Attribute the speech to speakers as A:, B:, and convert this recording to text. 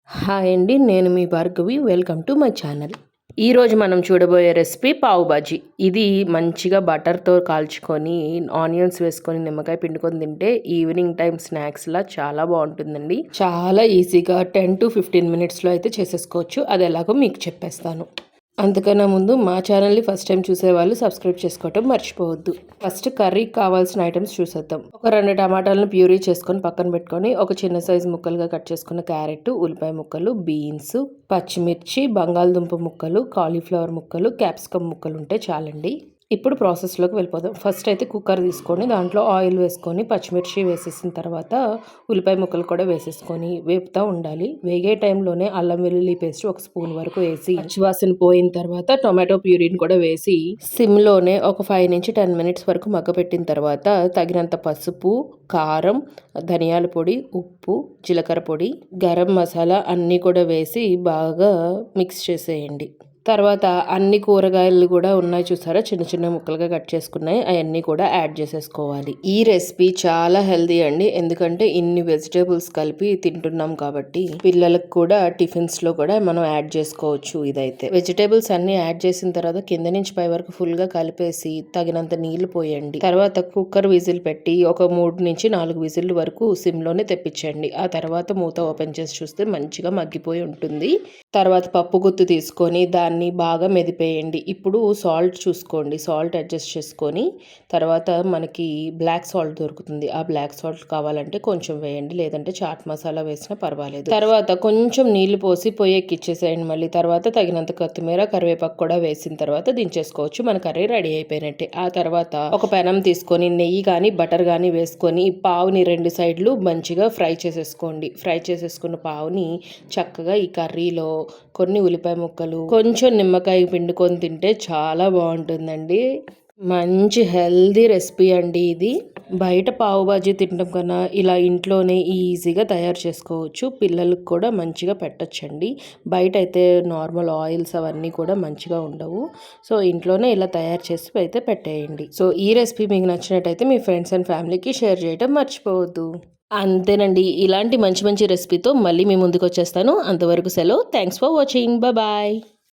A: Hi అండి, నేను మీ Bhargavi. Welcome to my channel. ఈరోజు మనం చూడబోయే రెసిపీ పావు బాజీ. ఇది మంచిగా బటర్తో కాల్చుకొని ఆనియన్స్ వేసుకొని నిమ్మకాయ పిండుకొని తింటే ఈవినింగ్ టైం స్నాక్స్లా చాలా బాగుంటుందండి. చాలా ఈజీగా 10 to 15 మినిట్స్లో అయితే చేసేసుకోవచ్చు. అది ఎలాగో మీకు చెప్పేస్తాను. అంతకన్నా ముందు మా ఛానల్ని ఫస్ట్ టైం చూసేవాళ్ళు సబ్స్క్రైబ్ చేసుకోవటం మర్చిపోవద్దు. ఫస్ట్ కర్రీకి కావాల్సిన ఐటమ్స్ చూసేద్దాం. ఒక 2 టమాటాలను ప్యూరీ చేసుకొని పక్కన పెట్టుకొని, ఒక చిన్న సైజు ముక్కలుగా కట్ చేసుకున్న క్యారెట్, ఉల్లిపాయ ముక్కలు, బీన్స్, పచ్చిమిర్చి, బంగాళదుంప ముక్కలు, కాలీఫ్లవర్ ముక్కలు, క్యాప్సికమ్ ముక్కలు ఉంటే చాలండి. ఇప్పుడు ప్రాసెస్లోకి వెళ్ళిపోదాం. ఫస్ట్ అయితే కుక్కర్ తీసుకొని దాంట్లో ఆయిల్ వేసుకొని పచ్చిమిర్చి వేసేసిన తర్వాత ఉల్లిపాయ ముక్కలు కూడా వేసేసుకొని వేపుతూ ఉండాలి. వేగే టైంలోనే అల్లం వెల్లుల్లి పేస్ట్ 1 స్పూన్ వరకు వేసి పచ్చివాసన పోయిన తర్వాత టొమాటో ప్యూరీని కూడా వేసి సిమ్లోనే ఒక 5 నుంచి 10 మినిట్స్ వరకు మగ్గపెట్టిన తర్వాత తగినంత పసుపు, కారం, ధనియాల పొడి, ఉప్పు, జీలకర్ర పొడి, గరం మసాలా అన్నీ కూడా వేసి బాగా మిక్స్ చేసేయండి. తర్వాత అన్ని కూరగాయలు కూడా ఉన్నాయి చూసారా, చిన్న చిన్న ముక్కలుగా కట్ చేసుకున్నాయి, అవన్నీ కూడా యాడ్ చేసేసుకోవాలి. ఈ రెసిపీ చాలా హెల్దీ అండి, ఎందుకంటే ఇన్ని వెజిటేబుల్స్ కలిపి తింటున్నాం కాబట్టి పిల్లలకు కూడా టిఫిన్స్లో కూడా మనం యాడ్ చేసుకోవచ్చు. ఇదైతే వెజిటేబుల్స్ అన్ని యాడ్ చేసిన తర్వాత కింద నుంచి పై వరకు ఫుల్గా కలిపేసి తగినంత నీళ్లు పోయండి. తర్వాత కుక్కర్ విజిల్ పెట్టి ఒక 3 నుంచి 4 విజిల్ వరకు సిమ్లోనే తెప్పించండి. ఆ తర్వాత మూత ఓపెన్ చేసి చూస్తే మంచిగా మగ్గిపోయి ఉంటుంది. తర్వాత పప్పు గుత్తు తీసుకొని దాన్ని బాగా మెదిపేయండి. ఇప్పుడు సాల్ట్ చూసుకోండి, సాల్ట్ అడ్జస్ట్ చేసుకొని తర్వాత మనకి బ్లాక్ సాల్ట్ దొరుకుతుంది. ఆ బ్లాక్ సాల్ట్ కావాలంటే కొంచెం వేయండి, లేదంటే చాట్ మసాలా వేసినా పర్వాలేదు. తర్వాత కొంచెం నీళ్లు పోసి పొయ్యి ఎక్కిచ్చేసేయండి. మళ్ళీ తర్వాత తగినంత కొత్తిమీర, కరివేపాకు కూడా వేసిన తర్వాత దించేసుకోవచ్చు. మన కర్రీ రెడీ అయిపోయినట్టే. ఆ తర్వాత ఒక పెనం తీసుకొని నెయ్యి కానీ బటర్ కానీ వేసుకొని పావుని 2 సైడ్లు మంచిగా ఫ్రై చేసేసుకోండి. ఫ్రై చేసేసుకున్న పావుని చక్కగా ఈ కర్రీలో కొన్ని ఉల్లిపాయ ముక్కలు, కొంచెం నిమ్మకాయ పిండుకొని తింటే చాలా బాగుంటుందండి. మంచి హెల్దీ రెసిపీ అండి ఇది. బయట పావు బాజీ తినడం కన్నా ఇలా ఇంట్లోనే ఈజీగా తయారు చేసుకోవచ్చు. పిల్లలకు కూడా మంచిగా పెట్టచ్చండి. బయట అయితే నార్మల్ ఆయిల్స్ అవన్నీ కూడా మంచిగా ఉండవు. సో ఇంట్లోనే ఇలా తయారు చేసి అయితే పెట్టేయండి. సో ఈ రెసిపీ మీకు నచ్చినట్టయితే మీ ఫ్రెండ్స్ అండ్ ఫ్యామిలీకి షేర్ చేయడం మర్చిపోవద్దు. అంతేనండి, ఇలాంటి మంచి మంచి రెసిపీతో మళ్ళీ మీ ముందుకు వచ్చేస్తాను. అంతవరకు సెలవు. Thanks for watching. బాయ్.